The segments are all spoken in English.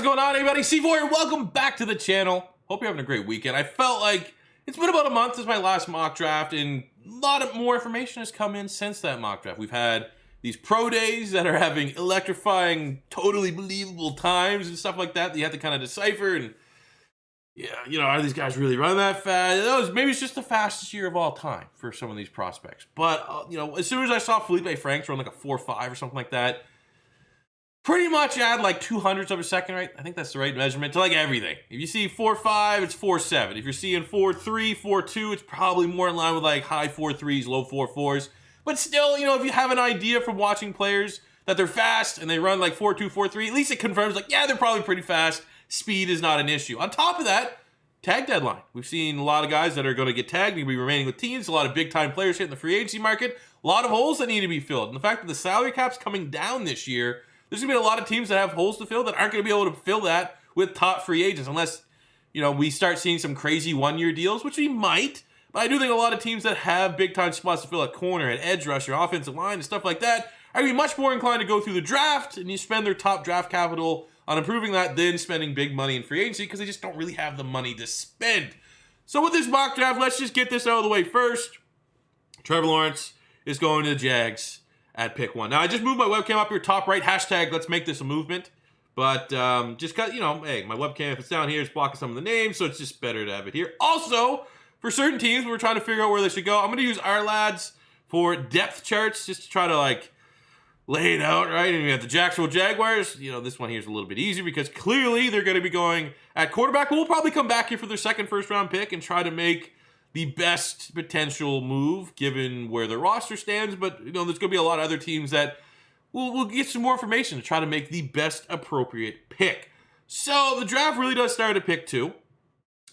What's going on, everybody? C4, welcome back to the channel. Hope you're having a great weekend. I felt like it's been about a month since my last mock draft, and a lot of more information has come in since that mock draft. We've had these pro days that are having electrifying, totally believable times and stuff like that you have to kind of decipher. And yeah, are these guys really running that fast? Maybe it's just the fastest year of all time for some of these prospects. But as soon as I saw Felipe Franks run like a 4.5 or something like that, pretty much add like 200ths of a second, right? I think that's the right measurement to like everything. If you see 4.5, it's 4.7. If you're seeing 4.3, 4.2, it's probably more in line with like high 4.3s, low 4.4s. But still, if you have an idea from watching players that they're fast and they run like 4.2, 4.3, at least it confirms like, yeah, they're probably pretty fast. Speed is not an issue. On top of that, tag deadline. We've seen a lot of guys that are going to get tagged and be remaining with teams. A lot of big time players hitting the free agency market. A lot of holes that need to be filled. And the fact that the salary cap's coming down this year, there's going to be a lot of teams that have holes to fill that aren't going to be able to fill that with top free agents unless, we start seeing some crazy one-year deals, which we might. But I do think a lot of teams that have big-time spots to fill at corner, at edge rusher, offensive line, and stuff like that are going to be much more inclined to go through the draft and you spend their top draft capital on improving that than spending big money in free agency because they just don't really have the money to spend. So with this mock draft, let's just get this out of the way first. Trevor Lawrence is going to the Jags at pick 1. Now, I just moved my webcam up here top right. Hashtag, let's make this a movement. But just cut, hey, my webcam, if it's down here, it's blocking some of the names, so it's just better to have it here. Also, for certain teams, we're trying to figure out where they should go. I'm going to use our lads for depth charts just to try to, lay it out, right? And we have the Jacksonville Jaguars. This one here is a little bit easier because clearly they're going to be going at quarterback. We'll probably come back here for their second first-round pick and try to make the best potential move given where their roster stands. But, there's going to be a lot of other teams that we'll get some more information to try to make the best appropriate pick. So the draft really does start at pick 2.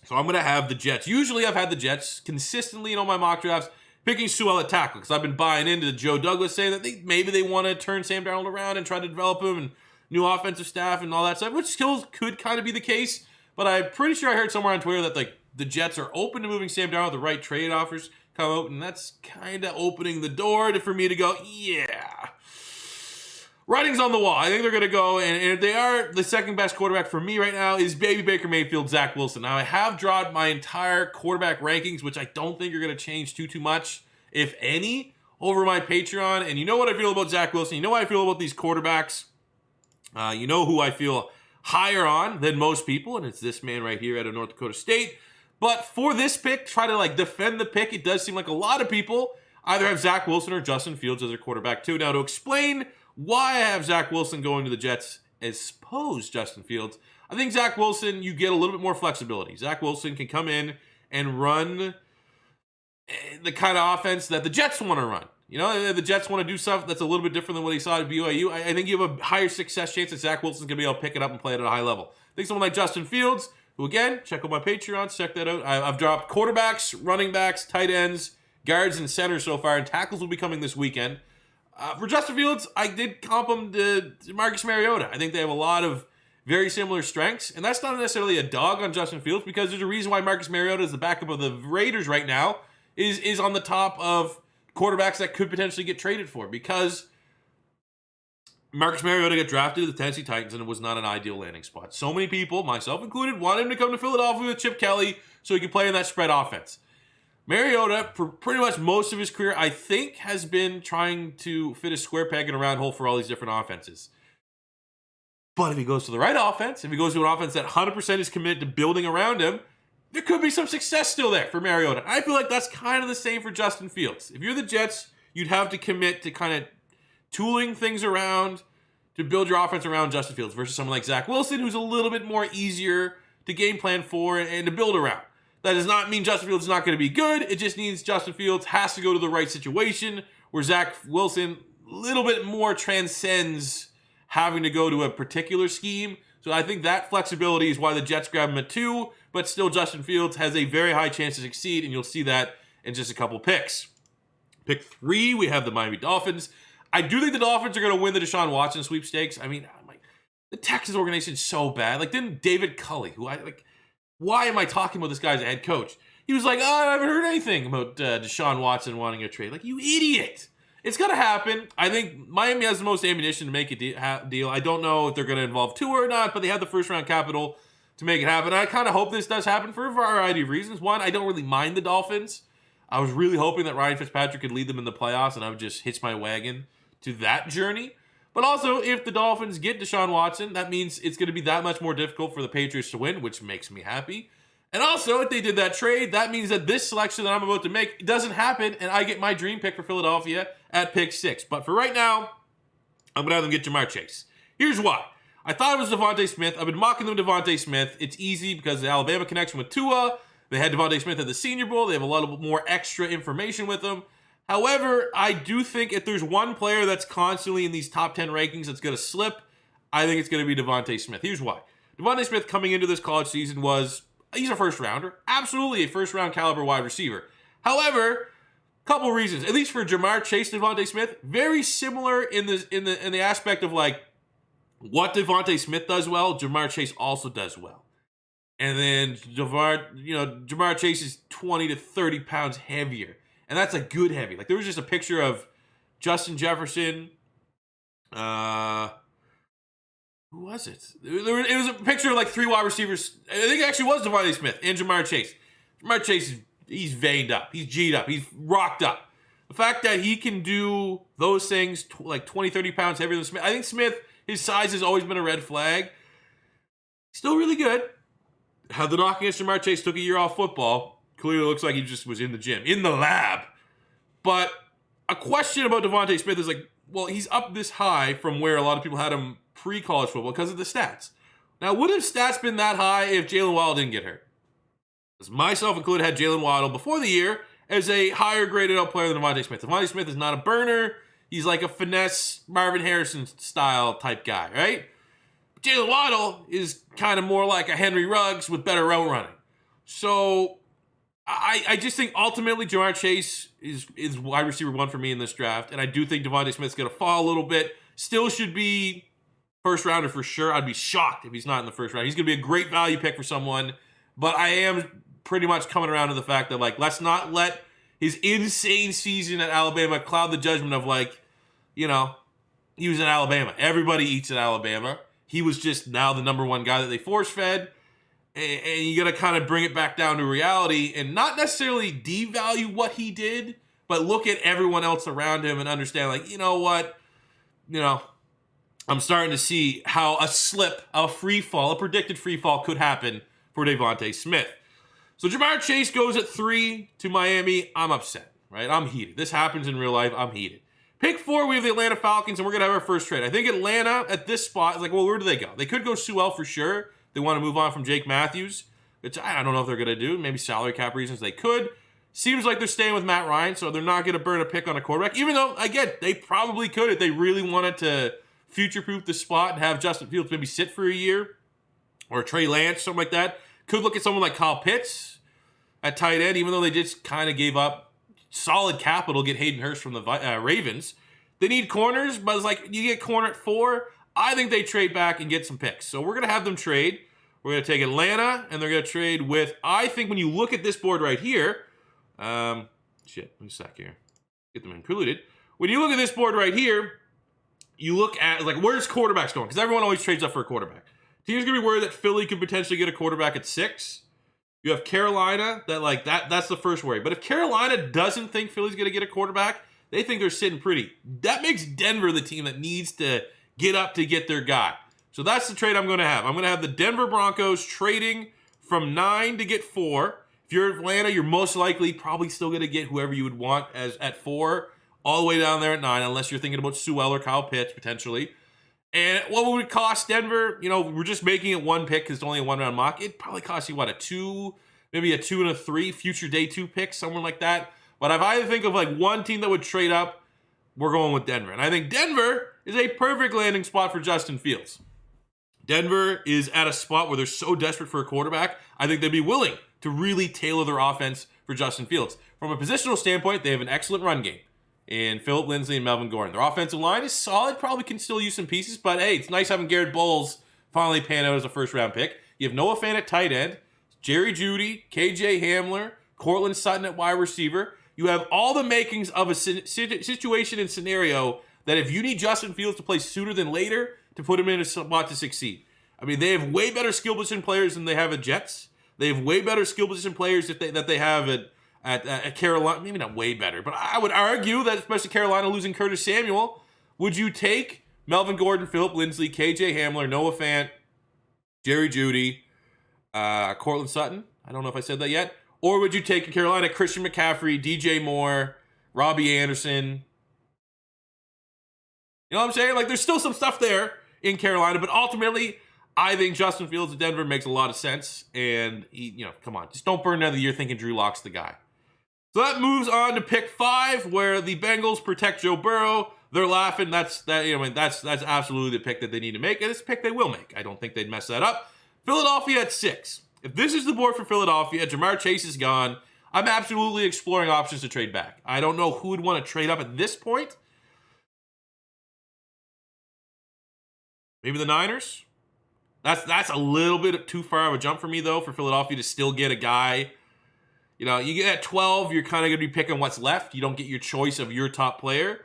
So I'm going to have the Jets. Usually I've had the Jets consistently in all my mock drafts picking Sewell at tackle because I've been buying into Joe Douglas saying that maybe they want to turn Sam Darnold around and try to develop him and new offensive staff and all that stuff, which still could kind of be the case. But I'm pretty sure I heard somewhere on Twitter that the Jets are open to moving Sam Darnold. The right trade offers come out, and that's kind of opening the door for me to go, yeah. Writing's on the wall. I think they're going to go, and if they are, the second best quarterback for me right now is baby Baker Mayfield, Zach Wilson. Now, I have drawn my entire quarterback rankings, which I don't think are going to change too much, if any, over my Patreon. And you know what I feel about Zach Wilson. You know what I feel about these quarterbacks. You know who I feel higher on than most people, and it's this man right here out of North Dakota State. But for this pick, try to defend the pick. It does seem like a lot of people either have Zach Wilson or Justin Fields as their quarterback too. Now, to explain why I have Zach Wilson going to the Jets as opposed Justin Fields, I think Zach Wilson, you get a little bit more flexibility. Zach Wilson can come in and run the kind of offense that the Jets want to run. The Jets want to do stuff that's a little bit different than what he saw at BYU. I think you have a higher success chance that Zach Wilson's going to be able to pick it up and play it at a high level. I think someone like Justin Fields, who again, check out my Patreon, check that out. I've dropped quarterbacks, running backs, tight ends, guards, and centers so far, and tackles will be coming this weekend. For Justin Fields, I did comp him to Marcus Mariota. I think they have a lot of very similar strengths, and that's not necessarily a dog on Justin Fields because there's a reason why Marcus Mariota is the backup of the Raiders right now, is on the top of quarterbacks that could potentially get traded for because Marcus Mariota got drafted to the Tennessee Titans and it was not an ideal landing spot. So many people, myself included, wanted him to come to Philadelphia with Chip Kelly so he could play in that spread offense. Mariota, for pretty much most of his career, I think, has been trying to fit a square peg in a round hole for all these different offenses. But if he goes to the right offense, if he goes to an offense that 100% is committed to building around him, there could be some success still there for Mariota. I feel like that's kind of the same for Justin Fields. If you're the Jets, you'd have to commit to kind of tooling things around to build your offense around Justin Fields versus someone like Zach Wilson, who's a little bit more easier to game plan for and to build around. That does not mean Justin Fields is not going to be good. It just means Justin Fields has to go to the right situation where Zach Wilson a little bit more transcends having to go to a particular scheme. So I think that flexibility is why the Jets grab him at 2, but still Justin Fields has a very high chance to succeed, and you'll see that in just a couple picks. Pick 3, we have the Miami Dolphins. I do think the Dolphins are going to win the Deshaun Watson sweepstakes. I mean, the Texas organization is so bad. Didn't David Culley, who why am I talking about this guy as a head coach? He was like, I haven't heard anything about Deshaun Watson wanting a trade. You idiot. It's going to happen. I think Miami has the most ammunition to make a deal. I don't know if they're going to involve Tua or not, but they have the first-round capital to make it happen. I kind of hope this does happen for a variety of reasons. One, I don't really mind the Dolphins. I was really hoping that Ryan Fitzpatrick could lead them in the playoffs, and I would just hitch my wagon to that journey. But also, if the Dolphins get Deshaun Watson, that means it's going to be that much more difficult for the Patriots to win, which makes me happy. And also, if they did that trade, that means that this selection that I'm about to make doesn't happen, and I get my dream pick for Philadelphia at pick 6. But for right now, I'm going to have them get Ja'Marr Chase. Here's why. I thought it was Devontae Smith. I've been mocking them Devontae Smith. It's easy because of the Alabama connection with Tua. They had Devontae Smith at the Senior Bowl. They have a lot more extra information with them. However, I do think if there's one player that's constantly in these top 10 rankings that's going to slip, I think it's going to be Devontae Smith. Here's why. Devontae Smith coming into this college season he's a first rounder. Absolutely a first round caliber wide receiver. However, couple reasons. At least for Ja'Marr Chase and Devontae Smith, very similar in the aspect of like what Devontae Smith does well, Ja'Marr Chase also does well. And then Ja'Marr Chase is 20 to 30 pounds heavier. And that's a good heavy. Like there was just a picture of Justin Jefferson. Who was it? It was a picture of like 3 wide receivers. I think it actually was Devontae Smith and Ja'Marr Chase. Ja'Marr Chase, he's veined up. He's G'd up. He's rocked up. The fact that he can do those things like 20, 30 pounds heavier than Smith. I think Smith, his size has always been a red flag. Still really good. How the knock against Ja'Marr Chase took a year off football. Clearly looks like he just was in the gym, in the lab. But a question about Devontae Smith is like, well, he's up this high from where a lot of people had him pre-college football because of the stats. Now, would have stats been that high if Jalen Waddle didn't get hurt? Because myself included had Jalen Waddle before the year as a higher graded out player than Devontae Smith. Devontae Smith is not a burner. He's like a finesse Marvin Harrison style type guy, right? Jalen Waddle is kind of more like a Henry Ruggs with better route running. So I just think ultimately Ja'Marr Chase is wide receiver 1 for me in this draft. And I do think Devontae Smith's going to fall a little bit. Still should be first rounder for sure. I'd be shocked if he's not in the first round. He's going to be a great value pick for someone. But I am pretty much coming around to the fact that, like, let's not let his insane season at Alabama cloud the judgment of, like, he was in Alabama. Everybody eats at Alabama. He was just now the number 1 guy that they force-fed. And you got to kind of bring it back down to reality and not necessarily devalue what he did, but look at everyone else around him and understand, like, you know what? I'm starting to see how a slip, a free fall, a predicted free fall could happen for Devontae Smith. So Ja'Marr Chase goes at 3 to Miami. I'm upset, right? I'm heated. This happens in real life. I'm heated. Pick 4, we have the Atlanta Falcons, and we're going to have our first trade. I think Atlanta at this spot is like, well, where do they go? They could go Sewell for sure. They want to move on from Jake Matthews, which I don't know if they're going to do. Maybe salary cap reasons they could. Seems like they're staying with Matt Ryan, so they're not going to burn a pick on a quarterback, even though, again, they probably could if they really wanted to future-proof the spot and have Justin Fields maybe sit for a year, or Trey Lance, something like that. Could look at someone like Kyle Pitts at tight end, even though they just kind of gave up solid capital to get Hayden Hurst from the Ravens. They need corners, but it's like, you get corner at 4. I think they trade back and get some picks. So we're going to have them trade. We're going to take Atlanta, and they're going to trade with, I think when you look at this board right here, let me sec here. Get them included. When you look at this board right here, you look at, like, where's quarterbacks going? Because everyone always trades up for a quarterback. Teams going to be worried that Philly could potentially get a quarterback at 6. You have Carolina, that's the first worry. But if Carolina doesn't think Philly's going to get a quarterback, they think they're sitting pretty. That makes Denver the team that needs to get up to get their guy. So that's the trade I'm going to have. I'm going to have the Denver Broncos trading from 9 to get 4. If you're Atlanta, you're most likely probably still going to get whoever you would want at 4, all the way down there at 9, unless you're thinking about Sewell or Kyle Pitts potentially. And what would it cost Denver? We're just making it 1 pick because it's only a 1-round mock. It'd probably cost you, a 2, maybe a 2 and a 3 future day 2 pick, somewhere like that. But if I think of like one team that would trade up, we're going with Denver. And I think Denver is a perfect landing spot for Justin Fields. Denver is at a spot where they're so desperate for a quarterback, I think they'd be willing to really tailor their offense for Justin Fields. From a positional standpoint, they have an excellent run game in Phillip Lindsay and Melvin Gordon. Their offensive line is solid, probably can still use some pieces, but hey, it's nice having Garrett Bowles finally pan out as a first-round pick. You have Noah Fant at tight end, Jerry Jeudy, KJ Hamler, Cortland Sutton at wide receiver. you have all the makings of a situation and scenario that if you need Justin Fields to play sooner than later to put him in a spot to succeed. I mean, they have way better skill position players than they have at Jets. They have way better skill position players that they have at Carolina. Maybe not way better, but I would argue that especially Carolina losing Curtis Samuel, would you take Melvin Gordon, Phillip Lindsay, KJ Hamler, Noah Fant, Jerry Jeudy, Cortland Sutton? I don't know if I said that yet. Or would you take in Carolina Christian McCaffrey, DJ Moore, Robbie Anderson? You know what I'm saying? Like, there's still some stuff there in Carolina, but ultimately, I think Justin Fields at Denver makes a lot of sense. And, come on, just don't burn another year thinking Drew Lock's the guy. So that moves on to pick 5, where the Bengals protect Joe Burrow. They're laughing. That's absolutely the pick that they need to make, and it's a pick they will make. I don't think they'd mess that up. Philadelphia at 6. If this is the board for Philadelphia, Jamar Chase is gone. I'm absolutely exploring options to trade back. I don't know who would want to trade up at this point. Maybe the Niners? That's a little bit too far of a jump for me, though, for Philadelphia to still get a guy. You get at 12, you're kind of going to be picking what's left. You don't get your choice of your top player.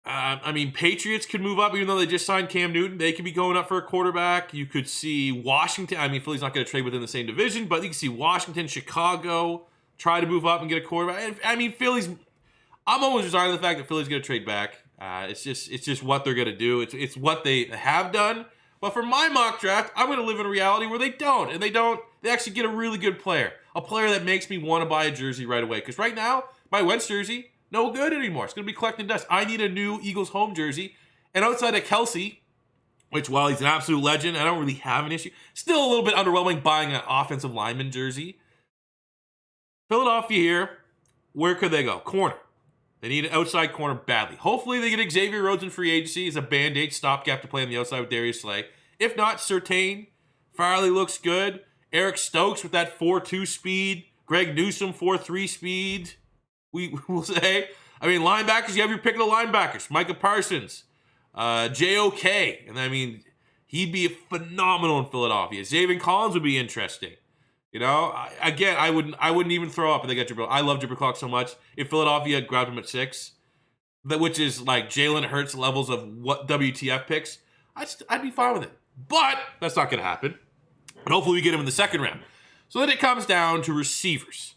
Patriots could move up, even though they just signed Cam Newton. They could be going up for a quarterback. You could see Washington. Philly's not going to trade within the same division, but you can see Washington, Chicago try to move up and get a quarterback. Philly's. I'm almost resigned to the fact that Philly's going to trade back. It's just what they're going to do. It's what they have done. But for my mock draft, I'm going to live in a reality where they don't. And they actually get a really good player. A player that makes me want to buy a jersey right away. Because right now, my Wentz jersey, no good anymore. It's going to be collecting dust. I need a new Eagles home jersey. And outside of Kelsey, which while he's an absolute legend, I don't really have an issue. Still a little bit underwhelming buying an offensive lineman jersey. Philadelphia here, where could they go? Corner. They need an outside corner badly. Hopefully they get Xavier Rhodes in free agency as a band-aid stopgap to play on the outside with Darius Slay. If not, Surtain. Farley looks good. Eric Stokes with that 4.2 speed. Greg Newsome 4.3 speed. We will say. Linebackers, you have your pick of the linebackers. Micah Parsons. JOK. And he'd be phenomenal in Philadelphia. Zaven Collins would be interesting. I wouldn't even throw up if they got Jabril. I love Jabril Clark so much. If Philadelphia grabbed him at 6, which is like Jalen Hurts levels of what WTF picks, I'd be fine with it. But that's not going to happen. And hopefully we get him in the second round. So then it comes down to receivers.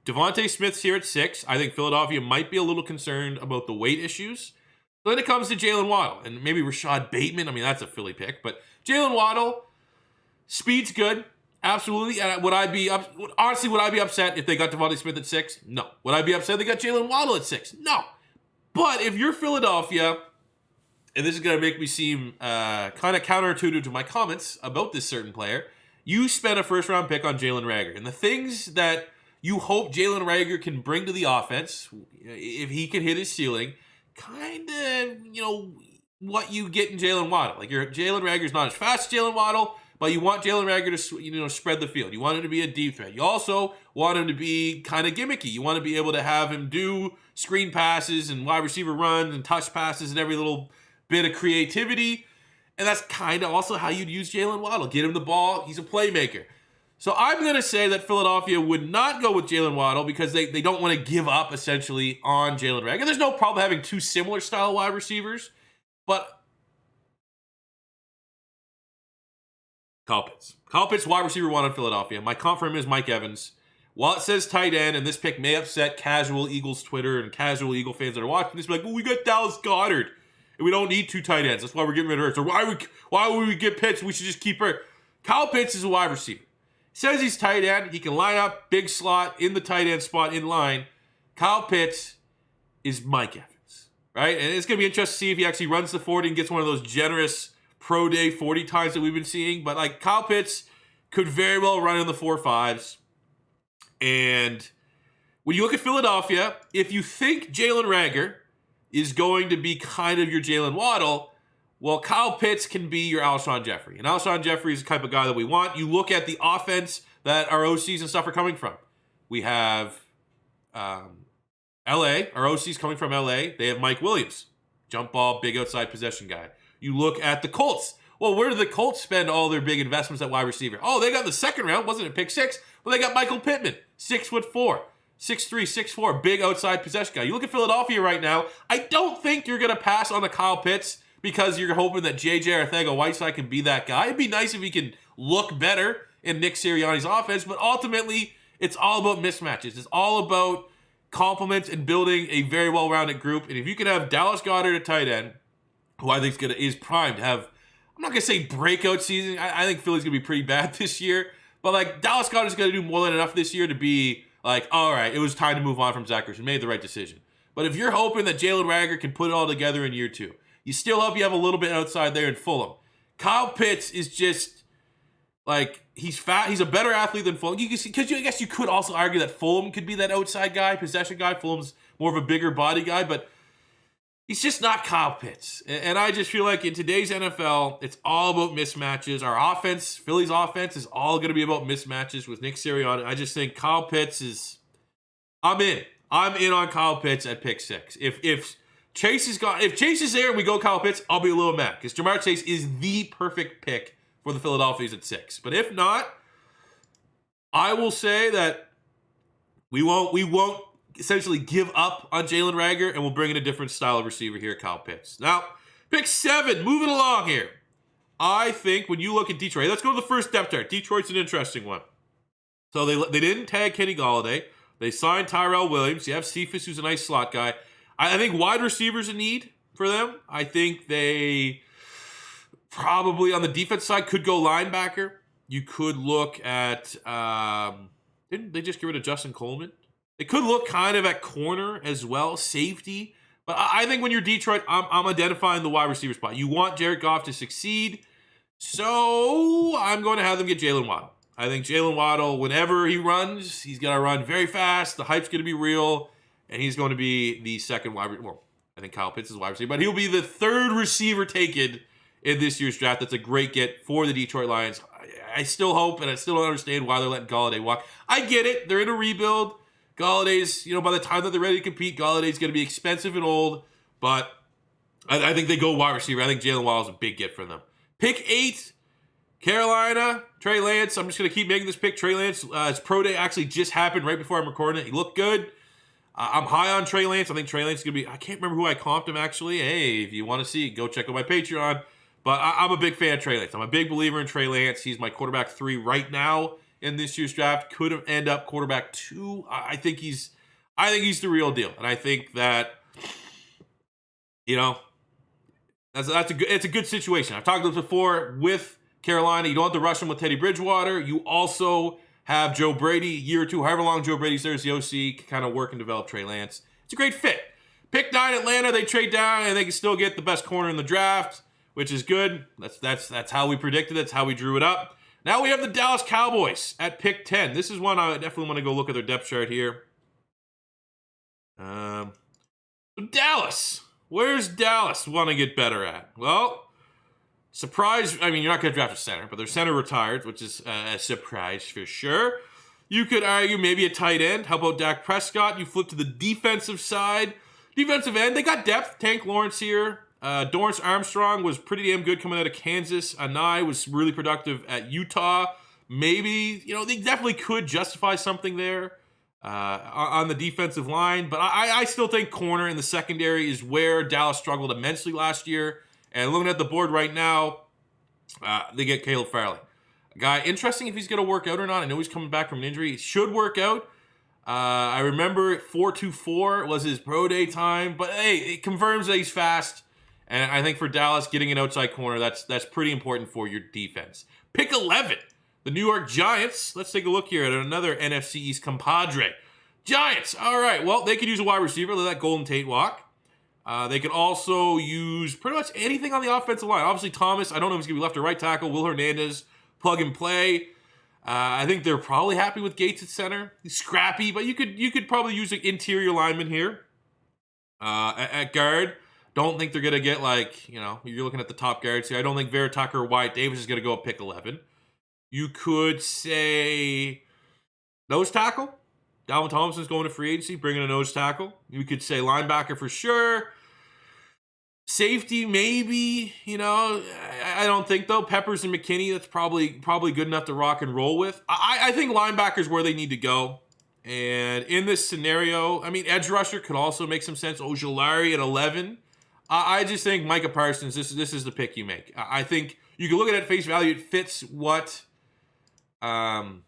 Devontae Smith's here at 6. I think Philadelphia might be a little concerned about the weight issues. So then it comes to Jalen Waddle. And maybe Rashad Bateman. That's a Philly pick. But Jalen Waddle, speed's good. Absolutely. And would I be upset if they got Devontae Smith at 6? No. Would I be upset if they got Jalen Waddle at 6? No. But if you're Philadelphia, and this is going to make me seem kind of counterintuitive to my comments about this certain player, you spent a first-round pick on Jalen Reagor. And the things that you hope Jalen Reagor can bring to the offense, if he can hit his ceiling, kind of, what you get in Jalen Waddle. Like, Jalen Reagor's not as fast as Jalen Waddle, but you want Jalen Reagor to spread the field. You want him to be a deep threat. You also want him to be kind of gimmicky. You want to be able to have him do screen passes and wide receiver runs and touch passes and every little bit of creativity. And that's kind of also how you'd use Jalen Waddle. Get him the ball. He's a playmaker. So I'm going to say that Philadelphia would not go with Jalen Waddle because they don't want to give up, essentially, on Jalen Reagor. There's no problem having two similar style wide receivers, but Kyle Pitts, wide receiver 1 on Philadelphia. My comp for him is Mike Evans. While it says tight end, and this pick may upset casual Eagles Twitter and casual Eagle fans that are watching this, be like, well, we got Dallas Goedert, and we don't need 2 tight ends. That's why we're getting rid of Hurts. Or why would we get Pitts? We should just keep her. Kyle Pitts is a wide receiver. Says he's tight end. He can line up big slot in the tight end spot in line. Kyle Pitts is Mike Evans, right? And it's going to be interesting to see if he actually runs the 40 and gets one of those generous pro day 40 times that we've been seeing. But like Kyle Pitts could very well run in the 4.5s. And when you look at Philadelphia, if you think Jalen Reagor is going to be kind of your Jalen Waddle, well, Kyle Pitts can be your Alshon Jeffrey. And Alshon Jeffrey is the type of guy that we want. You look at the offense that our OCs and stuff are coming from. We have LA. Our OCs coming from LA. They have Mike Williams. Jump ball, big outside possession guy. You look at the Colts. Well, where did the Colts spend all their big investments at wide receiver? Oh, they got the second round. Wasn't it pick 6? Well, they got Michael Pittman, 6'4". 6'3", 6'4", big outside possession guy. You look at Philadelphia right now, I don't think you're going to pass on the Kyle Pitts because you're hoping that J.J. Arcega-Whiteside can be that guy. It'd be nice if he could look better in Nick Sirianni's offense, but ultimately, it's all about mismatches. It's all about complements and building a very well-rounded group. And if you can have Dallas Goedert at tight end, who I think is primed to have, I'm not going to say breakout season. I think Philly's going to be pretty bad this year. But like Dallas Goedert's going to do more than enough this year to be like, all right, it was time to move on from Zach Ertz. Made the right decision. But if you're hoping that Jalen Reagor can put it all together in year 2, you still hope you have a little bit outside there in Fulham. Kyle Pitts is just like, he's fat. He's a better athlete than Fulham. Because I guess you could also argue that Fulham could be that outside guy, possession guy. Fulham's more of a bigger body guy, but he's just not Kyle Pitts. And I just feel like in today's NFL, it's all about mismatches. Our offense, Philly's offense, is all going to be about mismatches with Nick Sirianni. I just think Kyle Pitts is... I'm in on Kyle Pitts at pick 6. If Chase is there and we go Kyle Pitts, I'll be a little mad. Because Jamar Chase is the perfect pick for the Philadelphians at 6. But if not, I will say that we won't essentially give up on Jalen Reagor, and we'll bring in a different style of receiver here, Kyle Pitts. Now, pick 7, moving along here. I think when you look at Detroit, let's go to the first depth chart. Detroit's an interesting one. So they didn't tag Kenny Golladay. They signed Tyrell Williams. You have Cephas, who's a nice slot guy. I think wide receivers a need for them. I think they probably on the defense side could go linebacker. You could look at didn't they just get rid of Justin Coleman? They could look kind of at corner as well, safety. But I think when you're Detroit, I'm identifying the wide receiver spot. You want Jared Goff to succeed, so I'm going to have them get Jalen Waddle. I think Jalen Waddle, whenever he runs, he's going to run very fast. The hype's going to be real, and he's going to be the second wide receiver. Well, I think Kyle Pitts is wide receiver, but he'll be the third receiver taken in this year's draft. That's a great get for the Detroit Lions. I still hope, and I still don't understand why they're letting Golladay walk. I get it. They're in a rebuild. Galladay's, by the time that they're ready to compete, Galladay's going to be expensive and old, but I think they go wide receiver. I think Jalen Waddle's a big get for them. Pick 8, Carolina, Trey Lance. I'm just going to keep making this pick. Trey Lance, his pro day actually just happened right before I'm recording it. He looked good. I'm high on Trey Lance. I think Trey Lance is going to be, I can't remember who I comped him actually. Hey, if you want to see, go check out my Patreon. But I'm a big fan of Trey Lance. I'm a big believer in Trey Lance. He's my quarterback 3 right now in this year's draft. Could end up quarterback 2. I think he's the real deal. And I think that, it's a good situation. I've talked about this before with Carolina. You don't have to rush him with Teddy Bridgewater. You also have Joe Brady, year or two, however long Joe Brady's there as the OC, can kind of work and develop Trey Lance. It's a great fit. Pick 9, Atlanta. They trade down and they can still get the best corner in the draft, which is good. That's how we predicted it. That's how we drew it up. Now we have the Dallas Cowboys at pick 10. This is one I definitely want to go look at their depth chart here. Dallas. Where's Dallas want to get better at? Well, surprise. I mean, you're not going to draft a center, but their center retired, which is a surprise for sure. You could argue maybe a tight end. How about Dak Prescott? You flip to the defensive side. Defensive end, they got depth. Tank Lawrence here. Dorrance Armstrong was pretty damn good coming out of Kansas. Anai was really productive at Utah. Maybe, they definitely could justify something there on the defensive line. But I still think corner in the secondary is where Dallas struggled immensely last year. And looking at the board right now, they get Caleb Farley. A guy, interesting if he's going to work out or not. I know he's coming back from an injury. He should work out. I remember 4.24 was his pro day time. But hey, it confirms that he's fast. And I think for Dallas, getting an outside corner, that's pretty important for your defense. Pick 11, the New York Giants. Let's take a look here at another NFC East compadre. Giants, all right. Well, they could use a wide receiver. Let that Golden Tate walk. They could also use pretty much anything on the offensive line. Obviously, Thomas, I don't know if he's going to be left or right tackle. Will Hernandez, plug and play. I think they're probably happy with Gates at center. He's scrappy, but you could probably use an interior lineman here at guard. Don't think they're going to get you're looking at the top guards here. I don't think Vera Tucker or Wyatt Davis is going to go at pick 11. You could say nose tackle. Dalvin Thompson's going to free agency, bringing a nose tackle. You could say linebacker for sure. Safety, maybe, I don't think though. Peppers and McKinney, that's probably good enough to rock and roll with. I think linebacker's where they need to go. And in this scenario, I mean, edge rusher could also make some sense. Ojulari at 11. I just think Micah Parsons, this is the pick you make. I think you can look at it at face value. It fits what Dave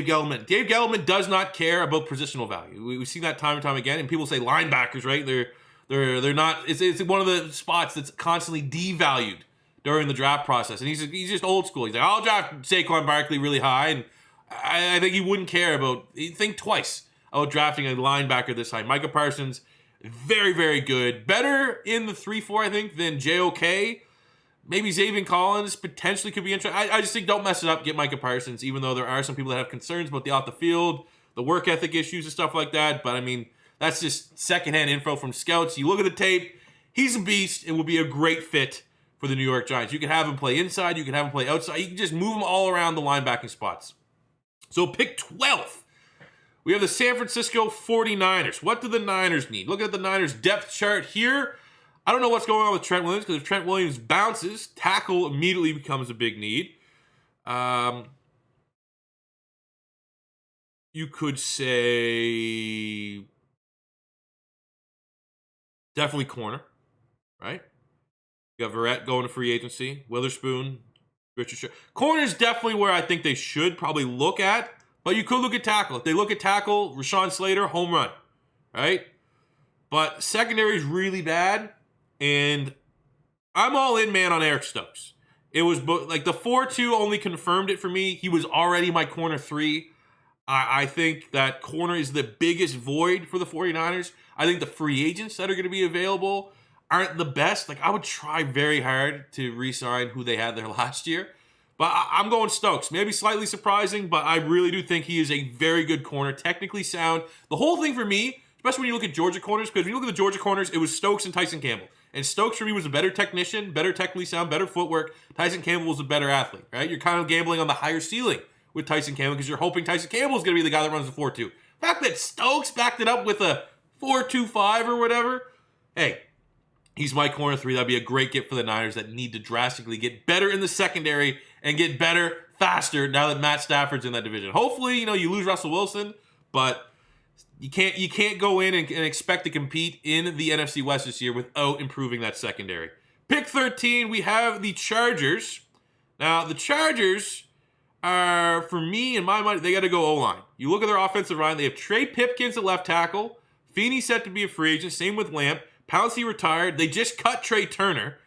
Gettleman does not care about positional value. We've seen that time and time again. And people say linebackers, right? They're not. It's one of the spots that's constantly devalued during the draft process. And he's just old school. He's like, I'll draft Saquon Barkley really high, and I think he wouldn't care about. He'd think twice about drafting a linebacker this high. Micah Parsons, very, very good. Better in the 3-4, I think, than JOK. Maybe Zaven Collins potentially could be interesting. I just think don't mess it up. Get Micah Parsons, even though there are some people that have concerns about the off the field, the work ethic issues and stuff like that. But I mean, that's just secondhand info from scouts. You look at the tape, he's a beast. It will be a great fit for the New York Giants. You can have him play inside. You can have him play outside. You can just move him all around the linebacking spots. So pick 12. We have the San Francisco 49ers. What do the Niners need? Look at the Niners depth chart here. I don't know what's going on with Trent Williams, because if Trent Williams bounces, tackle immediately becomes a big need. You could say definitely corner, right? You got Verrett going to free agency, Witherspoon, Richard Sherman. Corner is definitely where I think they should probably look at, but you could look at tackle. If they look at tackle, Rashawn Slater, home run, right? But secondary is really bad. And I'm all in, man, on Eric Stokes. It was like the 4-2 only confirmed it for me. He was already my corner 3. I think that corner is the biggest void for the 49ers. I think the free agents that are going to be available aren't the best. Like, I would try very hard to re-sign who they had there last year. But I'm going Stokes. Maybe slightly surprising, but I really do think he is a very good corner. Technically sound. The whole thing for me, especially when you look at Georgia corners, because when you look at the Georgia corners, it was Stokes and Tyson Campbell. And Stokes, for me, was a better technician, better technically sound, better footwork. Tyson Campbell was a better athlete, right? You're kind of gambling on the higher ceiling with Tyson Campbell because you're hoping Tyson Campbell is going to be the guy that runs the 4-2. The fact that Stokes backed it up with a 4-2-5 or whatever, hey, he's my corner 3. That'd be a great get for the Niners that need to drastically get better in the secondary and get better faster now that Matt Stafford's in that division. Hopefully, you lose Russell Wilson, but you can't go in and expect to compete in the NFC West this year without improving that secondary. Pick 13, we have the Chargers. Now, the Chargers are, for me, in my mind, they got to go O-line. You look at their offensive line, they have Trey Pipkins at left tackle. Feeney set to be a free agent. Same with Lamp. Pouncey retired. They just cut Trey Turner.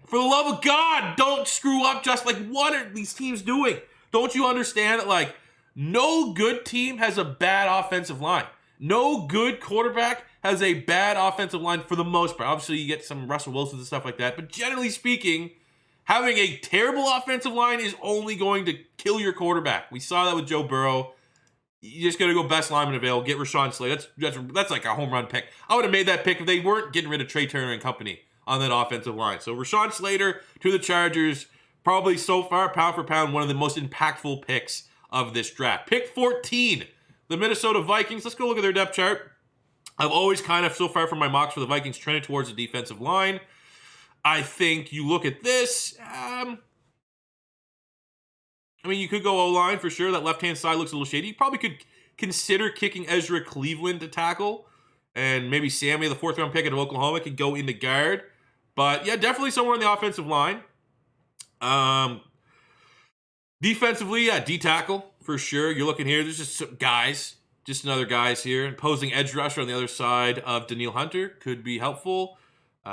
For the love of God, don't screw up. Just like, what are these teams doing? Don't you understand that, like, no good team has a bad offensive line. No good quarterback has a bad offensive line for the most part. Obviously, you get some Russell Wilsons and stuff like that. But generally speaking, having a terrible offensive line is only going to kill your quarterback. We saw that with Joe Burrow. You just got to go best lineman available. Get Rashawn Slater. That's like a home run pick. I would have made that pick if they weren't getting rid of Trey Turner and company on that offensive line. So Rashawn Slater to the Chargers, probably so far, pound for pound, one of the most impactful picks of this draft. Pick 14, the Minnesota Vikings. Let's go look at their depth chart. I've always kind of, so far from my mocks for the Vikings, trended towards the defensive line. I think you look at this. You could go O-line for sure. That left-hand side looks a little shady. You probably could consider kicking Ezra Cleveland to tackle. And maybe Sammy, the 4th-round pick out of Oklahoma, could go into guard. But, yeah, definitely somewhere on the offensive line. Defensively, yeah, D-tackle for sure. You're looking here. There's just some guys, just another guys here. Opposing edge rusher on the other side of Danielle Hunter could be helpful.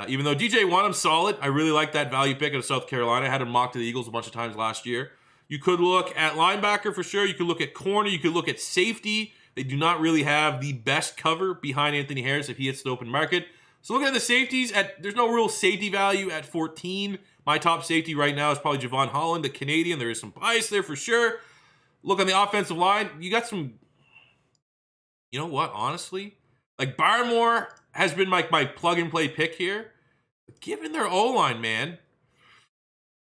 Even though DJ Wanham's solid, I really like that value pick out of South Carolina. I had him mocked to the Eagles a bunch of times last year. You could look at linebacker for sure. You could look at corner. You could look at safety. They do not really have the best cover behind Anthony Harris if he hits the open market. So looking at the safeties, there's no real safety value at 14. My top safety right now is probably Javon Holland, the Canadian. There is some bias there for sure. Look on the offensive line. You got some, you know what, honestly? Like Barmore has been my plug-and-play pick here. But given their O-line, man,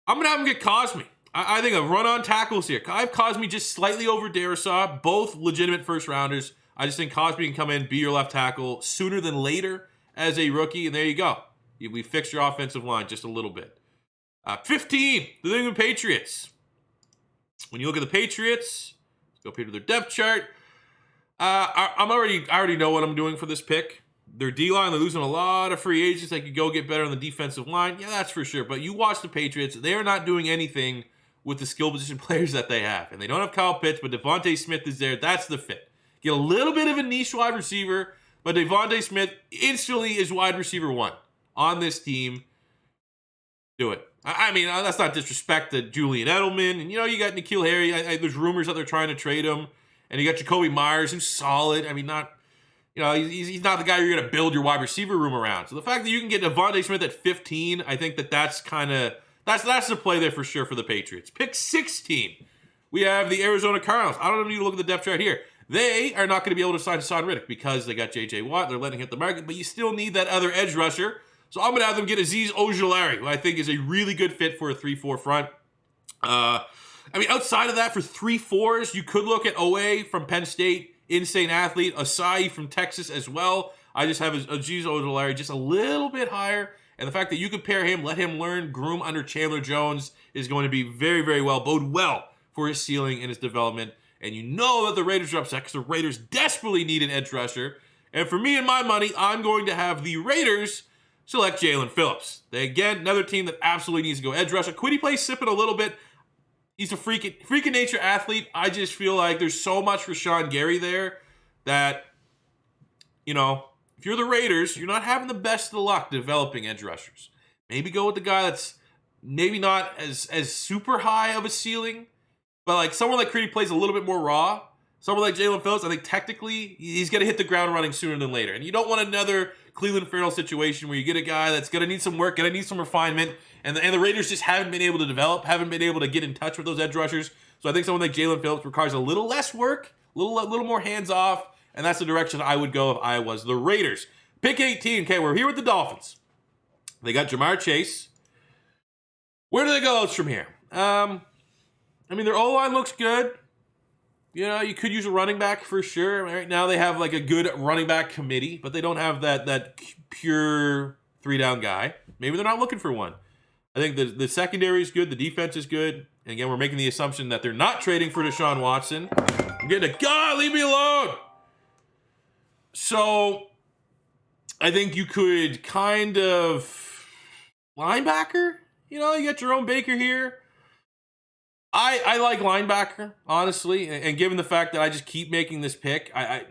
I'm going to have him get Cosme. I think a run-on tackles here. I have Cosme just slightly over Darisaw, both legitimate first-rounders. I just think Cosme can come in, be your left tackle sooner than later as a rookie, and there you go. We fixed your offensive line just a little bit. 15, the New England Patriots. When you look at the Patriots, let's go up here to their depth chart. I already know what I'm doing for this pick. Their D-line, they're losing a lot of free agents. They could go get better on the defensive line. Yeah, that's for sure. But you watch the Patriots, they are not doing anything with the skill position players that they have. And they don't have Kyle Pitts, but Devontae Smith is there. That's the fit. Get a little bit of a niche wide receiver, but Devontae Smith instantly is wide receiver 1 on this team. Do it. I mean, that's not disrespect to Julian Edelman. And, you got N'Keal Harry. There's rumors that they're trying to trade him. And you got Jacoby Myers, who's solid. I mean, not, he's not the guy you're going to build your wide receiver room around. So the fact that you can get Devontae Smith at 15, I think that's kind of, that's the play there for sure for the Patriots. Pick 16. We have the Arizona Cardinals. I don't need to look at the depth chart here. They are not going to be able to sign Hassan Riddick because they got J.J. Watt. They're letting hit the market, but you still need that other edge rusher. So I'm going to have them get Azeez Ojulari, who I think is a really good fit for a 3-4 front. Outside of that, for 3-4s, you could look at Owe from Penn State, insane athlete. Asai from Texas as well. I just have Azeez Ojulari just a little bit higher. And the fact that you could pair him, let him learn, groom under Chandler Jones is going to be very, very bode well for his ceiling and his development. And you know that the Raiders are upset because the Raiders desperately need an edge rusher. And for me and my money, I'm going to have the Raiders select Jalen Phillips. Again, another team that absolutely needs to go edge rusher. Quiddy plays sipping a little bit. He's a freak of nature athlete. I just feel like there's so much for Rashawn Gary there that, if you're the Raiders, you're not having the best of the luck developing edge rushers. Maybe go with the guy that's maybe not as super high of a ceiling, but like someone like Quiddy plays a little bit more raw. Someone like Jalen Phillips, I think technically he's going to hit the ground running sooner than later. And you don't want another Cleveland Farrell situation where you get a guy that's going to need some work, going to need some refinement, and the Raiders just haven't been able to develop, haven't been able to get in touch with those edge rushers. So I think someone like Jalen Phillips requires a little less work, a little more hands off, and that's the direction I would go if I was the Raiders. Pick 18. Okay, we're here with the Dolphins. They got Jamar Chase. Where do they go from here? Their O-line looks good. You could use a running back for sure. Right now they have like a good running back committee, but they don't have that pure 3-down guy. Maybe they're not looking for one. I think the secondary is good. The defense is good. And again, we're making the assumption that they're not trading for Deshaun Watson. I'm getting a God, leave me alone. So I think you could kind of linebacker. You got Jerome Baker here. I like linebacker, honestly, and given the fact that I just keep making this pick, JOK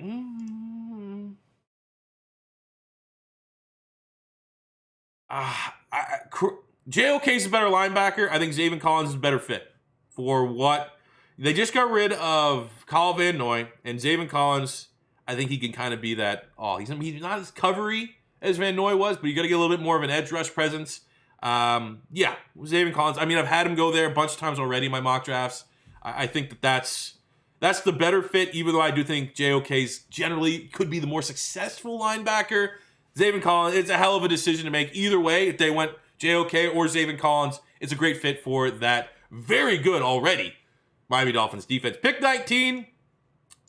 is a better linebacker. I think Zaven Collins is a better fit for what they just got rid of. Kyle Van Noy and Zaven Collins. I think he can kind of be that. He's not as covery as Van Noy was, but you got to get a little bit more of an edge rush presence. Zaven Collins. I've had him go there a bunch of times already in my mock drafts. I think that's the better fit, even though I do think JOK's generally could be the more successful linebacker. Zaven Collins, it's a hell of a decision to make either way. If they went JOK or Zaven Collins, it's a great fit for that very good already Miami Dolphins defense. Pick 19,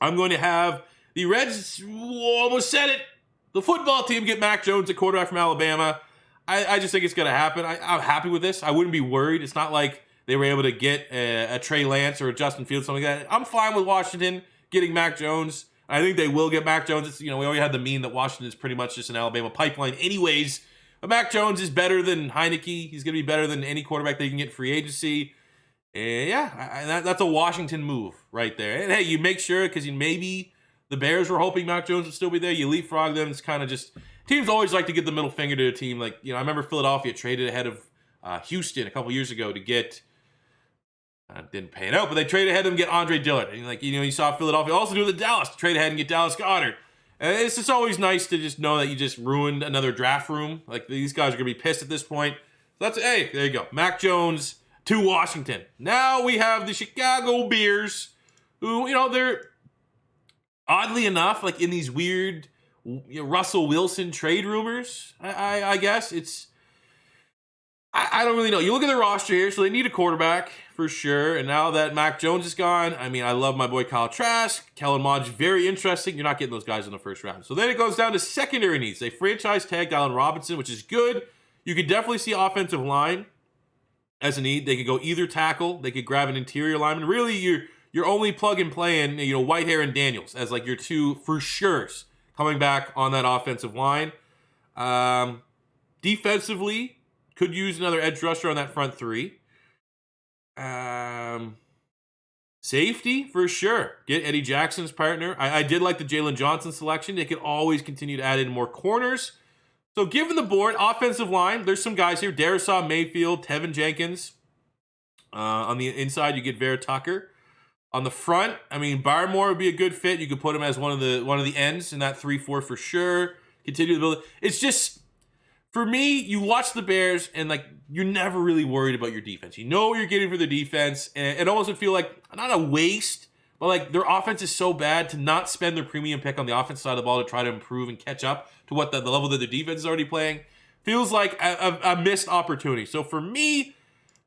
I'm going to have the Reds, almost said it, the football team get Mac Jones, a quarterback from Alabama. I just think it's going to happen. I'm happy with this. I wouldn't be worried. It's not like they were able to get a Trey Lance or a Justin Fields, something like that. I'm fine with Washington getting Mac Jones. I think they will get Mac Jones. We already had the meme that Washington is pretty much just an Alabama pipeline anyways. But Mac Jones is better than Heineke. He's going to be better than any quarterback they can get free agency. And that's a Washington move right there. And hey, you make sure, because maybe the Bears were hoping Mac Jones would still be there. You leapfrog them. It's kind of just... Teams always like to give the middle finger to a team. Like, I remember Philadelphia traded ahead of Houston a couple years ago to get, didn't pay it out, but they traded ahead of them to get Andre Dillard. And you saw Philadelphia also do the Dallas, trade ahead and get Dallas Goedert. And it's just always nice to just know that you just ruined another draft room. Like, these guys are going to be pissed at this point. So hey, there you go. Mac Jones to Washington. Now we have the Chicago Bears, who, they're oddly enough, like in these weird Russell Wilson trade rumors, I guess. I don't really know. You look at the roster here, so they need a quarterback for sure. And now that Mac Jones is gone, I love my boy Kyle Trask. Kellen Mond's very interesting. You're not getting those guys in the first round. So then it goes down to secondary needs. They franchise tagged Allen Robinson, which is good. You could definitely see offensive line. as a need. They could go either tackle. They could grab an interior lineman. Really, you're only plug and playing, Whitehair and Daniels as like your two for sure's coming back on that offensive line. Defensively, could use another edge rusher on that front three. Safety, for sure. Get Eddie Jackson's partner. I did like the Jalen Johnson selection. They could always continue to add in more corners. So given the board, offensive line, there's some guys here. Darisaw, Mayfield, Tevin Jenkins. On the inside, you get Vera Tucker. On the front, Barmore would be a good fit. You could put him as one of the ends in that 3-4 for sure. Continue to build it. It's just, for me, you watch the Bears and you're never really worried about your defense. You know what you're getting for the defense, and it almost would feel like not a waste, but their offense is so bad to not spend their premium pick on the offense side of the ball to try to improve and catch up to what the level that their defense is already playing. Feels like a missed opportunity. So for me,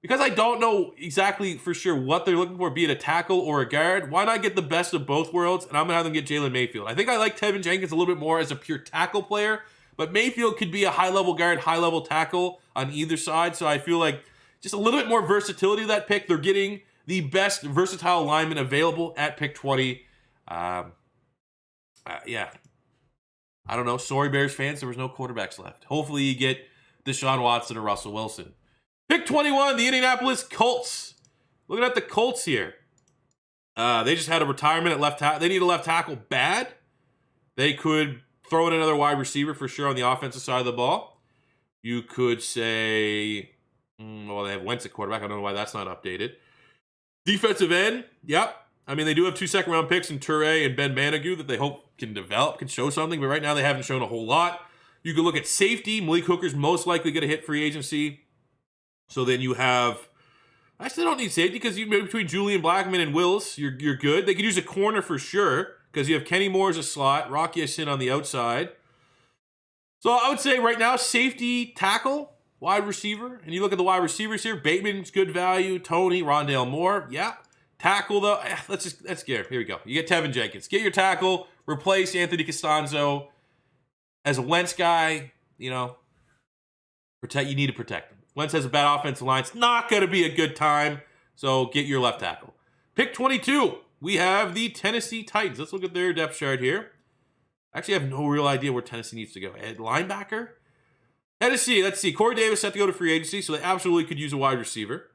because I don't know exactly for sure what they're looking for, be it a tackle or a guard, why not get the best of both worlds? And I'm going to have them get Jalen Mayfield. I think I like Tevin Jenkins a little bit more as a pure tackle player, but Mayfield could be a high-level guard, high-level tackle on either side. So I feel like just a little bit more versatility to that pick. They're getting the best versatile lineman available at pick 20. Yeah. I don't know. Sorry, Bears fans. There was no quarterbacks left. Hopefully you get Deshaun Watson or Russell Wilson. Pick 21, the Indianapolis Colts. Looking at the Colts here. They just had a retirement at left tackle. They need a left tackle bad. They could throw in another wide receiver for sure on the offensive side of the ball. You could say, they have Wentz at quarterback. I don't know why that's not updated. Defensive end, yep. They do have 2 second-round picks in Trey and Ben Manigault that they hope can develop, can show something, but right now they haven't shown a whole lot. You could look at safety. Malik Hooker's most likely going to hit free agency. So then you have, actually they don't need safety because between Julian Blackman and Wills, you're good. They could use a corner for sure because you have Kenny Moore as a slot, Rocky Sin on the outside. So I would say right now, safety, tackle, wide receiver. And you look at the wide receivers here, Bateman's good value, Tony, Rondale Moore, yeah. Tackle though, let's get, here we go. You get Tevin Jenkins. Get your tackle, replace Anthony Costanzo as a Wentz guy, you need to protect him. Wentz has a bad offensive line. It's not going to be a good time. So get your left tackle. Pick 22. We have the Tennessee Titans. Let's look at their depth chart here. Actually, I have no real idea where Tennessee needs to go. At linebacker? Tennessee, let's see. Corey Davis set to go to free agency, so they absolutely could use a wide receiver.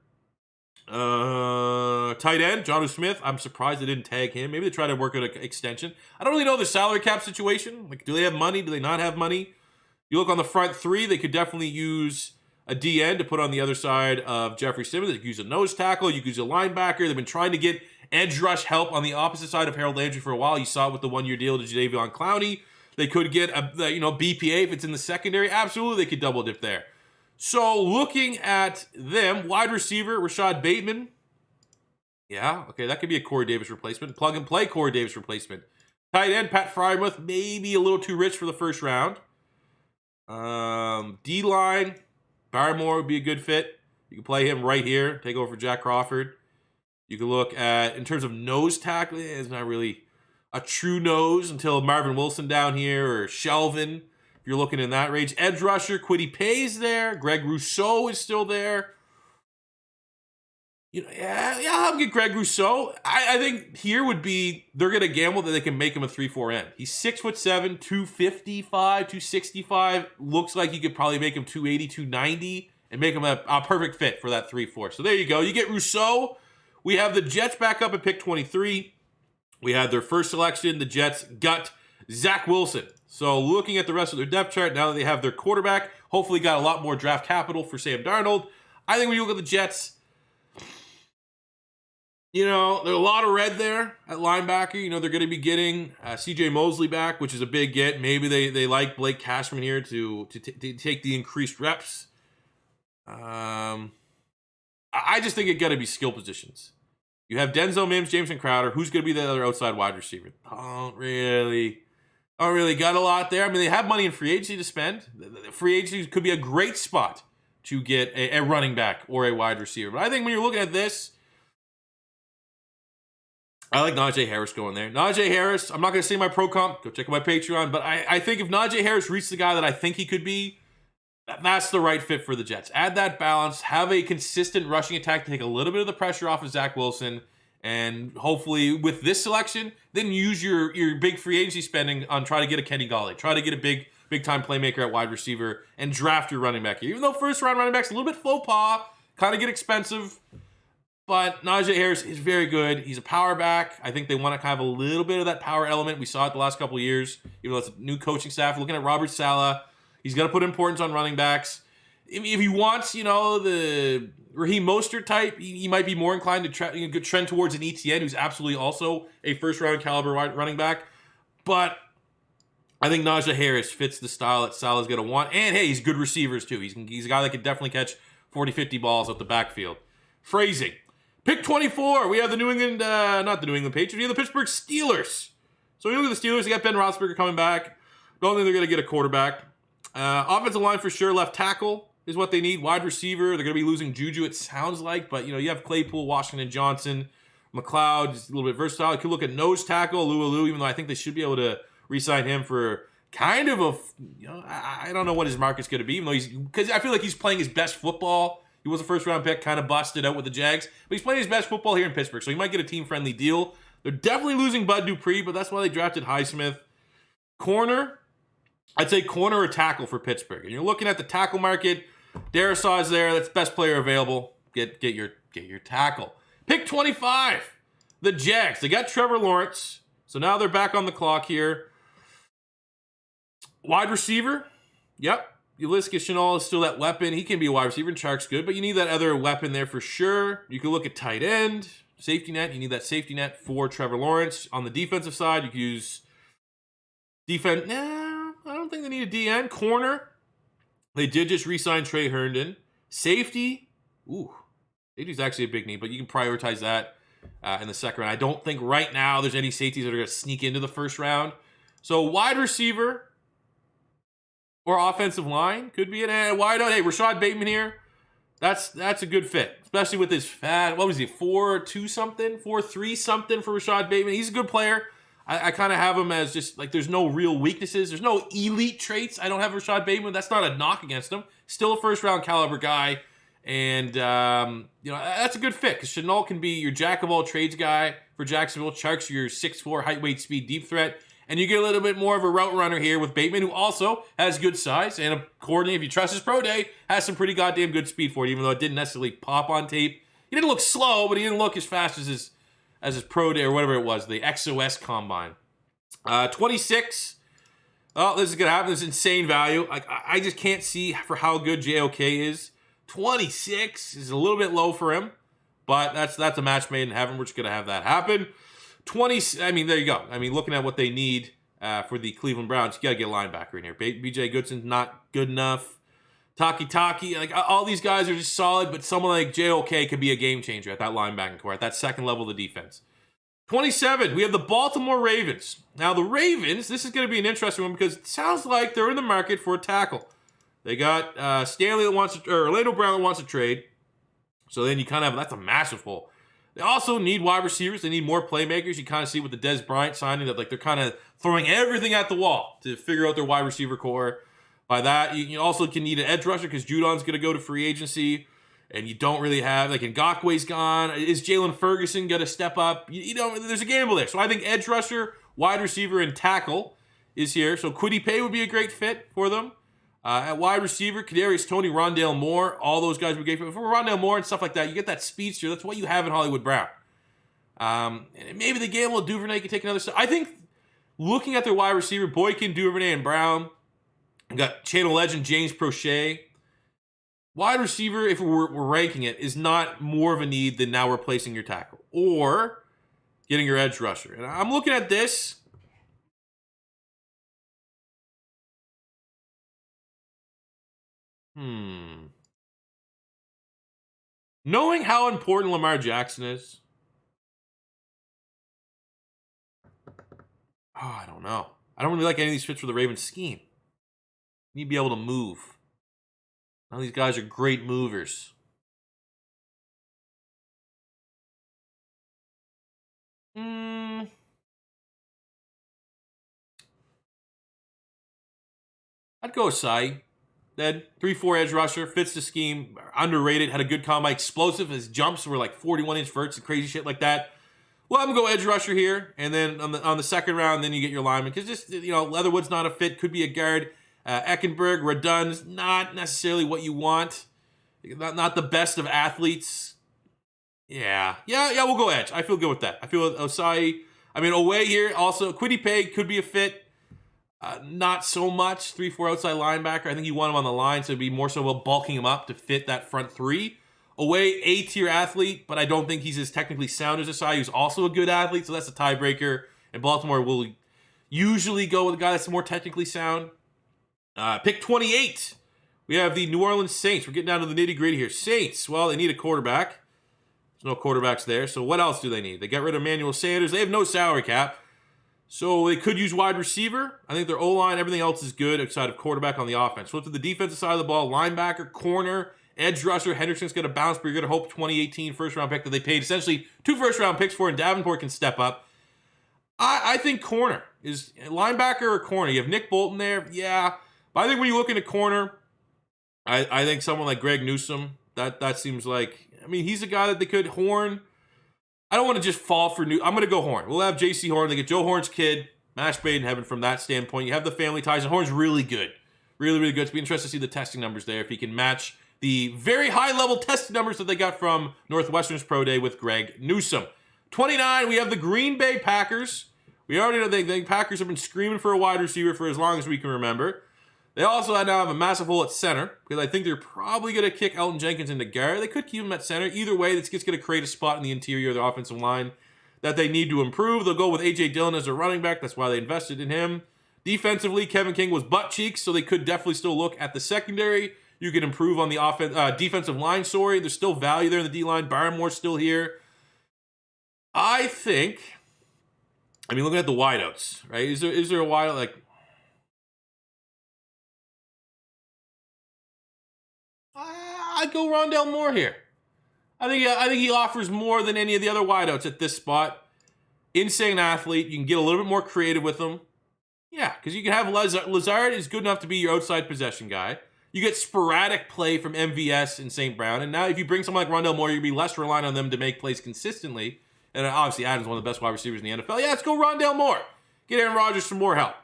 Tight end, Jonnu Smith. I'm surprised they didn't tag him. Maybe they try to work out an extension. I don't really know the salary cap situation. Do they have money? Do they not have money? You look on the front three, they could definitely use a DN to put on the other side of Jeffrey Simmons. They could use a nose tackle. You could use a linebacker. They've been trying to get edge rush help on the opposite side of Harold Landry for a while. You saw it with the 1-year deal to Jadeveon Clowney. They could get a BPA if it's in the secondary. Absolutely, they could double dip there. So looking at them, wide receiver, Rashad Bateman. Yeah, okay, that could be a Corey Davis replacement. Plug and play Corey Davis replacement. Tight end, Pat Freiermuth, maybe a little too rich for the first round. D-line, Barmore would be a good fit. You can play him right here, take over for Jack Crawford. You can look at, in terms of nose tackle, it's not really a true nose until Marvin Wilson down here or Shelvin. If you're looking in that range. Edge rusher, Kwity Paye's there. Greg Rousseau is still there. I'll get Greg Rousseau. I think here would be, they're going to gamble that they can make him a 3-4 end. He's 6'7", 255, 265. Looks like you could probably make him 280, 290 and make him a perfect fit for that 3-4. So there you go. You get Rousseau. We have the Jets back up at pick 23. We had their first selection. The Jets got Zach Wilson. So looking at the rest of their depth chart, now that they have their quarterback, hopefully got a lot more draft capital for Sam Darnold. I think when you look at the Jets, there's a lot of red there at linebacker. They're going to be getting C.J. Mosley back, which is a big get. Maybe they like Blake Cashman here to take the increased reps. I just think it got to be skill positions. You have Denzel Mims, Jameson Crowder. Who's going to be the other outside wide receiver? Don't really got a lot there. They have money in free agency to spend. Free agency could be a great spot to get a running back or a wide receiver. But I think when you're looking at this, I like Najee Harris going there. Najee Harris, I'm not going to say my pro comp. Go check out my Patreon. But I think if Najee Harris reached the guy that I think he could be, That's the right fit for the Jets. Add that balance, have a consistent rushing attack to take a little bit of the pressure off of Zach Wilson, and hopefully with this selection, then use your big free agency spending on try to get a Kenny Galladay, try to get a big time playmaker at wide receiver, and draft your running back here. Even though first round running backs a little bit faux pas, kind of get expensive, but Najee Harris is very good. He's a power back. I think they want to kind of have a little bit of that power element. We saw it the last couple of years, even though it's a new coaching staff. Looking at Robert Saleh, he's got to put importance on running backs. If he wants, the Raheem Mostert type, he might be more inclined to trend towards an ETN, who's absolutely also a first-round caliber running back. But I think Najee Harris fits the style that Saleh's going to want. And, hey, he's good receivers, too. He's a guy that can definitely catch 40, 50 balls out the backfield. Phrasing. Pick 24. We have the not the New England Patriots. We have the Pittsburgh Steelers. So we look at the Steelers. They got Ben Roethlisberger coming back. Don't think they're going to get a quarterback. Offensive line for sure. Left tackle is what they need. Wide receiver, they're going to be losing Juju, it sounds like. But, you have Claypool, Washington, Johnson, McLeod, just a little bit versatile. You could look at nose tackle, Lou, even though I think they should be able to re-sign him for kind of a, I don't know what his market's going to be, even though because I feel like he's playing his best football. He was a first-round pick, kind of busted out with the Jags. But he's playing his best football here in Pittsburgh, so he might get a team-friendly deal. They're definitely losing Bud Dupree, but that's why they drafted Highsmith. Corner, I'd say corner or tackle for Pittsburgh. And you're looking at the tackle market. Darrisaw's there. That's the best player available. Get your tackle. Pick 25. The Jags. They got Trevor Lawrence. So now they're back on the clock here. Wide receiver. Yep. Ulysses Chenault is still that weapon. He can be a wide receiver, and Chark's good, but you need that other weapon there for sure. You can look at tight end, safety net. You need that safety net for Trevor Lawrence. On the defensive side, you can use defense. Nah, I don't think they need a DN. Corner. They did just re-sign Trey Herndon. Safety. Ooh. Safety's actually a big need, but you can prioritize that in the second round. I don't think right now there's any safeties that are going to sneak into the first round. So wide receiver or offensive line could be an wide out. Hey, Rashad Bateman here. That's a good fit, especially with his fat. What was he? 4.2 something, 4.3 something for Rashad Bateman. He's a good player. I kind of have him as just like there's no real weaknesses. There's no elite traits. I don't have Rashad Bateman. That's not a knock against him. Still a first round caliber guy. And, that's a good fit because Chenault can be your jack of all trades guy for Jacksonville. Chark's your 6'4", height, weight, speed, deep threat. And you get a little bit more of a route runner here with Bateman, who also has good size. And according, if you trust his pro day, has some pretty goddamn good speed for it, even though it didn't necessarily pop on tape. He didn't look slow, but he didn't look as fast as his pro day or whatever it was, the XOS Combine. 26. Oh, this is going to happen. This insane value. I just can't see for how good JOK is. 26 is a little bit low for him, but that's a match made in heaven. We're just going to have that happen. 20. I mean, there you go. I mean, looking at what they need for the Cleveland Browns, you got to get a linebacker in here. BJ Goodson's not good enough. Taki, like all these guys are just solid, but someone like JOK could be a game changer at that linebacking core, at that second level of the defense. 27, we have the Baltimore Ravens. Now, the Ravens, this is going to be an interesting one because it sounds like they're in the market for a tackle. They got Orlando Brown that wants to trade. So then you kind of have, that's a massive hole. They also need wide receivers. They need more playmakers. You kind of see with the Dez Bryant signing that like they're kind of throwing everything at the wall to figure out their wide receiver core. By that, you also can need an edge rusher because Judon's going to go to free agency. And you don't really have, like, Ngakwe's gone. Is Jalen Ferguson going to step up? There's a gamble there. So I think edge rusher, wide receiver, and tackle is here. So Kwity Paye would be a great fit for them. At wide receiver, Kadarius Toney, Rondale Moore, all those guys would be great. For Rondale Moore and stuff like that, you get that speedster. That's what you have in Hollywood Brown. And maybe the gamble of Duvernay could take another step. I think looking at their wide receiver, Boykin, Duvernay, and Brown, we've got channel legend James Prochet. Wide receiver, if we're ranking it, is not more of a need than now replacing your tackle or getting your edge rusher. And I'm looking at this. Knowing how important Lamar Jackson is, I don't know. I don't really like any of these fits for the Ravens scheme. You need to be able to move. Now these guys are great movers. I'd go Asai. Dead. 3-4 edge rusher. Fits the scheme. Underrated. Had a good combine. Explosive. His jumps were like 41-inch verts and crazy shit like that. Well, I'm going to go edge rusher here. And then on the second round, then you get your lineman. Because just, Leatherwood's not a fit. Could be a guard. Eckenberg, Radun's not necessarily what you want. Not the best of athletes. Yeah, we'll go edge. I feel good with that. I feel Osai. Away here. Also, Kwity Paye could be a fit. Not so much. 3-4 outside linebacker. I think you want him on the line, so it'd be more so about bulking him up to fit that front three. Away, A-tier athlete, but I don't think he's as technically sound as Osai, who's also a good athlete, so that's a tiebreaker. And Baltimore will usually go with a guy that's more technically sound. Pick 28. We have the New Orleans Saints. We're getting down to the nitty-gritty here. Saints, well, they need a quarterback. There's no quarterbacks there, so what else do they need? They got rid of Emmanuel Sanders. They have no salary cap, so they could use wide receiver. I think their O-line, everything else is good outside of quarterback on the offense. Flip to the defensive side of the ball, linebacker, corner, edge rusher. Henderson's going to bounce, but you're going to hope 2018 first-round pick that they paid essentially 2 first-round picks for, and Davenport can step up. I think corner is linebacker or corner. You have Nick Bolton there, yeah. But I think when you look into corner, I think someone like Greg Newsome, that seems like, he's a guy that they could. Horn, I don't want to just fall for I'm going to go Horn. We'll have J.C. Horn. They get Joe Horn's kid, match made in heaven from that standpoint. You have the family ties, and Horn's really good. Really, really good. It's be interesting to see the testing numbers there, if he can match the very high-level testing numbers that they got from Northwestern's Pro Day with Greg Newsome. 29, we have the Green Bay Packers. We already know the Packers have been screaming for a wide receiver for as long as we can remember. They also now have a massive hole at center, because I think they're probably going to kick Elton Jenkins into guard. They could keep him at center. Either way, it's just going to create a spot in the interior of their offensive line that they need to improve. They'll go with A.J. Dillon as a running back. That's why they invested in him. Defensively, Kevin King was butt cheeks, so they could definitely still look at the secondary. You can improve on the defensive line, There's still value there in the D-line. Barmore's still here. I think, looking at the wideouts, right? Is there a wideout, like, I'd go Rondale Moore here. I think he offers more than any of the other wideouts at this spot. Insane athlete. You can get a little bit more creative with him. Yeah, because you can have Lazard is good enough to be your outside possession guy. You get sporadic play from MVS and St. Brown. And now if you bring someone like Rondale Moore, you'll be less reliant on them to make plays consistently. And obviously Adams is one of the best wide receivers in the NFL. Yeah, let's go Rondale Moore. Get Aaron Rodgers some more help.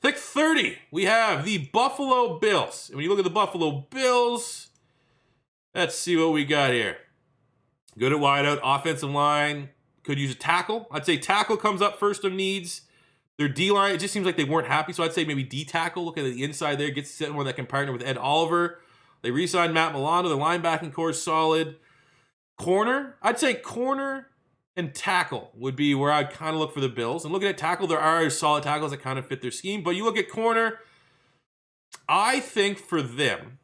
Pick 30, we have the Buffalo Bills. And when you look at the Buffalo Bills, let's see what we got here. Good at wideout, offensive line, could use a tackle. I'd say tackle comes up first of needs. Their D-line, it just seems like they weren't happy, so I'd say maybe D-tackle. Look at the inside there, gets someone that can partner with Ed Oliver. They re-signed Matt Milano. The linebacking core is solid. Corner, I'd say corner and tackle would be where I'd kind of look for the Bills. And looking at tackle, there are solid tackles that kind of fit their scheme. But you look at corner, I think for them,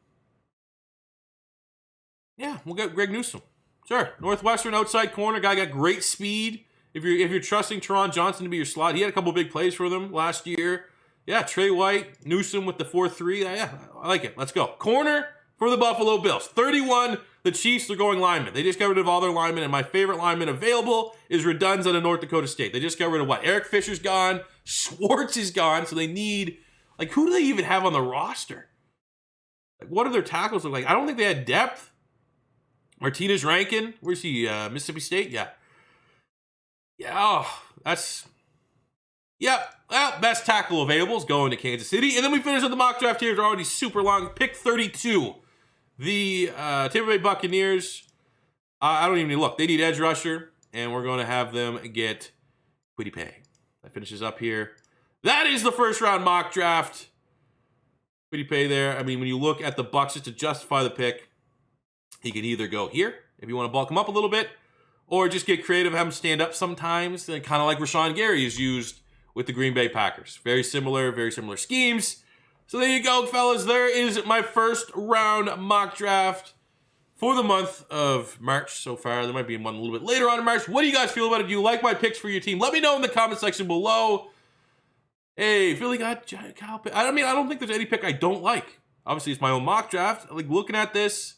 yeah, we'll get Greg Newsome. Sure, Northwestern outside corner, guy got great speed. If you're trusting Teron Johnson to be your slot, he had a couple big plays for them last year. Yeah, Trey White, Newsome with the 4-3. Yeah, I like it. Let's go. Corner for the Buffalo Bills. 31, the Chiefs are going linemen. They just got rid of all their linemen, and my favorite lineman available is Redun's out of North Dakota State. They just got rid of what? Eric Fisher's gone. Schwartz is gone, so they need, who do they even have on the roster? What do their tackles look like? I don't think they had depth. Martinez Rankin, where's he? Mississippi State? Yeah. Yeah, well, best tackle available is going to Kansas City. And then we finish with the mock draft here. It's already super long. Pick 32. The Tampa Bay Buccaneers, I don't even need to look. They need edge rusher, and we're going to have them get Kwity Paye. That finishes up here. That is the first round mock draft. Kwity Paye there. When you look at the Bucs, just to justify the pick, he can either go here, if you want to bulk him up a little bit, or just get creative, have him stand up sometimes, kind of like Rashawn Gary is used with the Green Bay Packers. Very similar schemes. So there you go, fellas. There is my first round mock draft for the month of March so far. There might be one a little bit later on in March. What do you guys feel about it? Do you like my picks for your team? Let me know in the comment section below. Hey, Philly got Kyle Pitt. I don't think there's any pick I don't like. Obviously, it's my own mock draft. I like looking at this.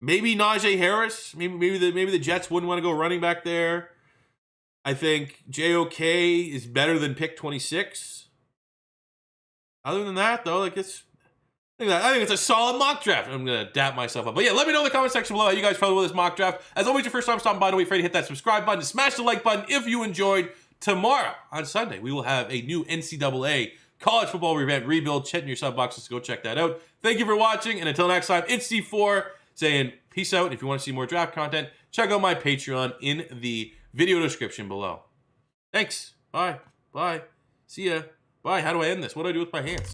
Maybe Najee Harris. Maybe the Jets wouldn't want to go running back there. I think JOK is better than pick 26. Other than that, though, like I think it's a solid mock draft. I'm going to dap myself up. But yeah, let me know in the comment section below how you guys felt with this mock draft. As always, your first time stopping by, don't be afraid to hit that subscribe button, smash the like button if you enjoyed. Tomorrow, on Sunday, we will have a new NCAA college football revamp rebuild. Check in your sub boxes to go check that out. Thank you for watching, and until next time, it's C4 saying peace out. If you want to see more draft content, check out my Patreon in the video description below. Thanks. Bye. Bye. See ya. Bye. How do I end this? What do I do with my hands?